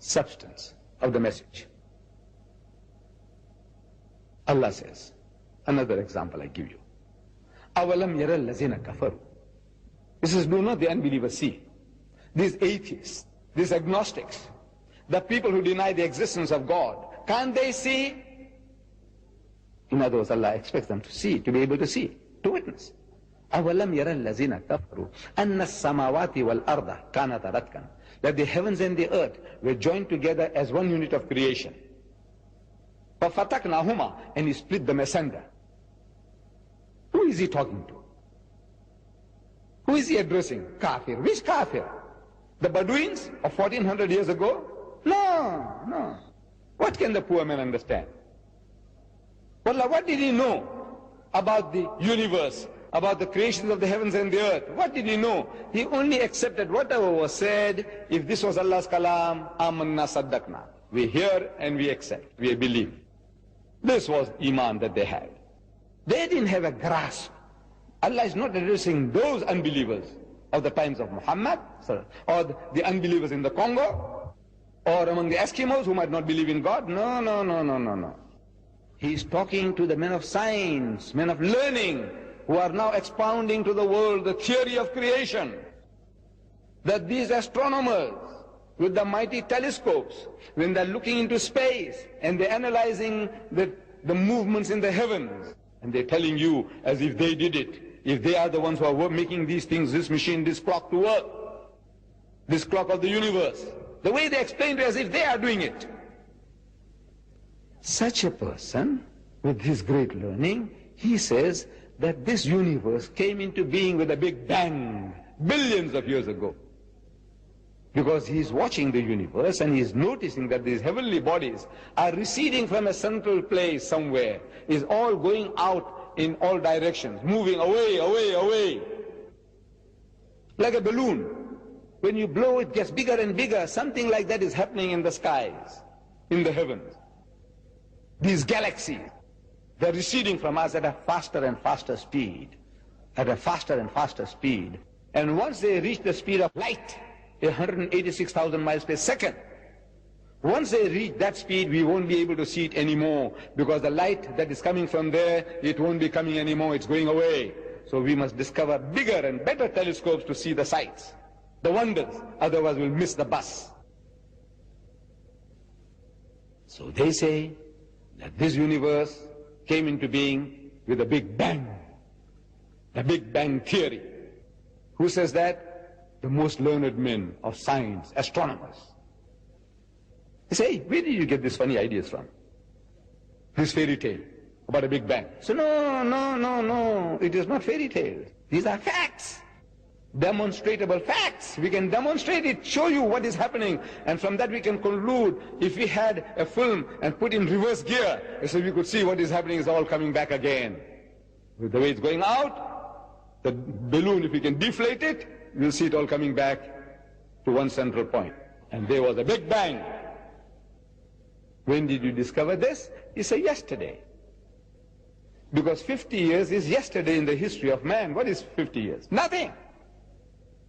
substance of the message. Allah says, another example I give you. أَوَلَمْ يَرَ الَّذِينَ كَفَرُوا. This is, do not the unbelievers see? These atheists, these agnostics, the people who deny the existence of God, can't they see? In other words, Allah expects them to see, to be able to see, to witness. أَوَلَمْ يَرَ الَّذِينَ كَفَرُوا أَنَّ السَّمَاوَاتِ وَالْأَرْضَ كَانَتَ رَتْقًا. That the heavens and the earth were joined together as one unit of creation. فَفَتَقْنَاهُمَا, and he split them asunder. Who is he talking to? Who is he addressing? Kafir. Which kafir? The Bedouins of 1400 years ago? No, no. What can the poor man understand? Wallah, what did he know about the universe, about the creations of the heavens and the earth? What did he know? He only accepted whatever was said. If this was Allah's kalam, amanna saddaqna. We hear and we accept, we believe. This was iman that they had. They didn't have a grasp. Allah is not addressing those unbelievers of the times of Muhammad, or the unbelievers in the Congo, or among the Eskimos who might not believe in God. No, no, no, no, no, no. He is talking to the men of science, men of learning, who are now expounding to the world the theory of creation. That these astronomers, with the mighty telescopes, when they're looking into space and they're analyzing the movements in the heavens, and they're telling you as if they did it, if they are the ones who are making these things, this machine, this clock to work, this clock of the universe, the way they explain it as if they are doing it. Such a person, with his great learning, he says that this universe came into being with a big bang, billions of years ago. Because he is watching the universe and he is noticing that these heavenly bodies are receding from a central place somewhere, is all going out in all directions, moving away, away, away. Like a balloon. When you blow, it gets bigger and bigger. Something like that is happening in the skies, in the heavens. These galaxies, they're receding from us at a faster and faster speed, at a faster and faster speed. And once they reach the speed of light, 186,000 miles per second, once they reach that speed, we won't be able to see it anymore, because the light that is coming from there, it won't be coming anymore, it's going away. So we must discover bigger and better telescopes to see the sights, the wonders, otherwise we'll miss the bus. So they say that this universe came into being with a big bang, the Big Bang theory. Who says that? The most learned men of science, astronomers. They say, where did you get these funny ideas from? This fairy tale about a Big Bang. So no, no, no, no, it is not fairy tales. These are facts, demonstrable facts. We can demonstrate it, show you what is happening, and from that we can conclude. If we had a film and put in reverse gear, so we could see what is happening is all coming back again. With the way it's going out, the balloon, if we can deflate it, we'll see it all coming back to one central point. And there was a Big Bang. When did you discover this? He said, yesterday. Because 50 years is yesterday in the history of man. What is 50 years? Nothing.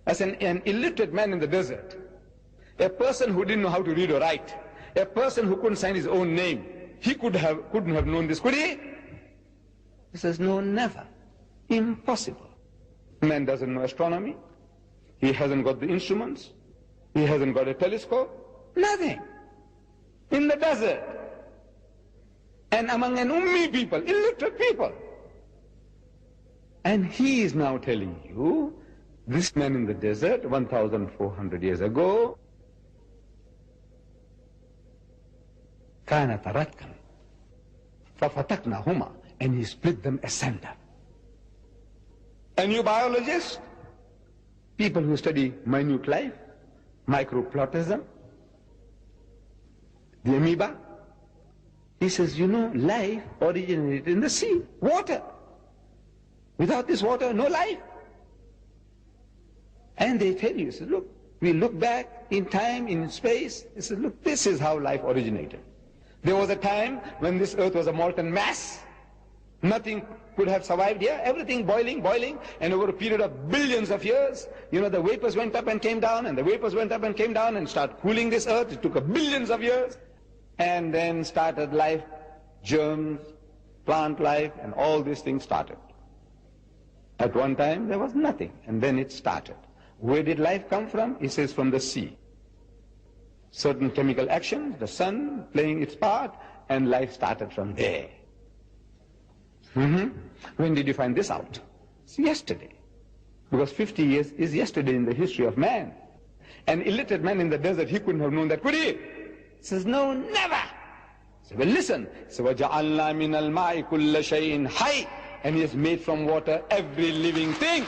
As an illiterate man in the desert, a person who didn't know how to read or write, a person who couldn't sign his own name, he couldn't have known this, could he? He says, no, never. Impossible. Man doesn't know astronomy. He hasn't got the instruments. He hasn't got a telescope. Nothing. In the desert. And among an ummi people, illiterate people. And he is now telling you, this man in the desert, 1,400 years ago, كَانَ تَرَتْكًا فَفَتَقْنَاهُمَا, and he split them asunder. And you biologists, people who study minute life, microplasm, the amoeba, he says, you know, life originated in the sea, water. Without this water, no life. And they tell you, says, look, we look back in time, in space, he says, look, this is how life originated. There was a time when this earth was a molten mass. Nothing could have survived here. Everything boiling, boiling, and over a period of billions of years, the vapors went up and came down, and the vapors went up and came down and started cooling this earth. It took billions of years, and then started life, germs, plant life, and all these things started. At one time, there was nothing, and then it started. Where did life come from? He says from the sea. Certain chemical actions, the sun playing its part, and life started from there. When did you find this out? It's yesterday. Because 50 years is yesterday in the history of man. An illiterate man in the desert, he couldn't have known that, could he? He says, no, never. So, well, listen. So, وَجَعَلْنَا مِنَ الْمَاءِ كُلَّ شَيْءٍ حَيٍّ, and he has made from water every living thing.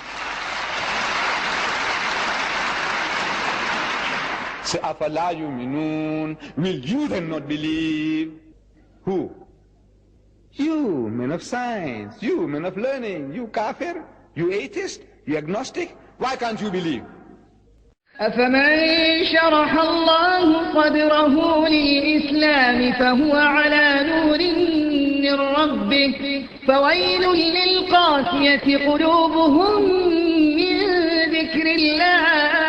So, أَفَلَا يُؤْمِنُونَ, will you then not believe? Who? You, men of science, you, men of learning, you kafir, you atheist, you agnostic, why can't you believe? أفمن شرح الله صدره للإسلام فهو على نور من ربه فويل للقاسية قلوبهم من ذكر الله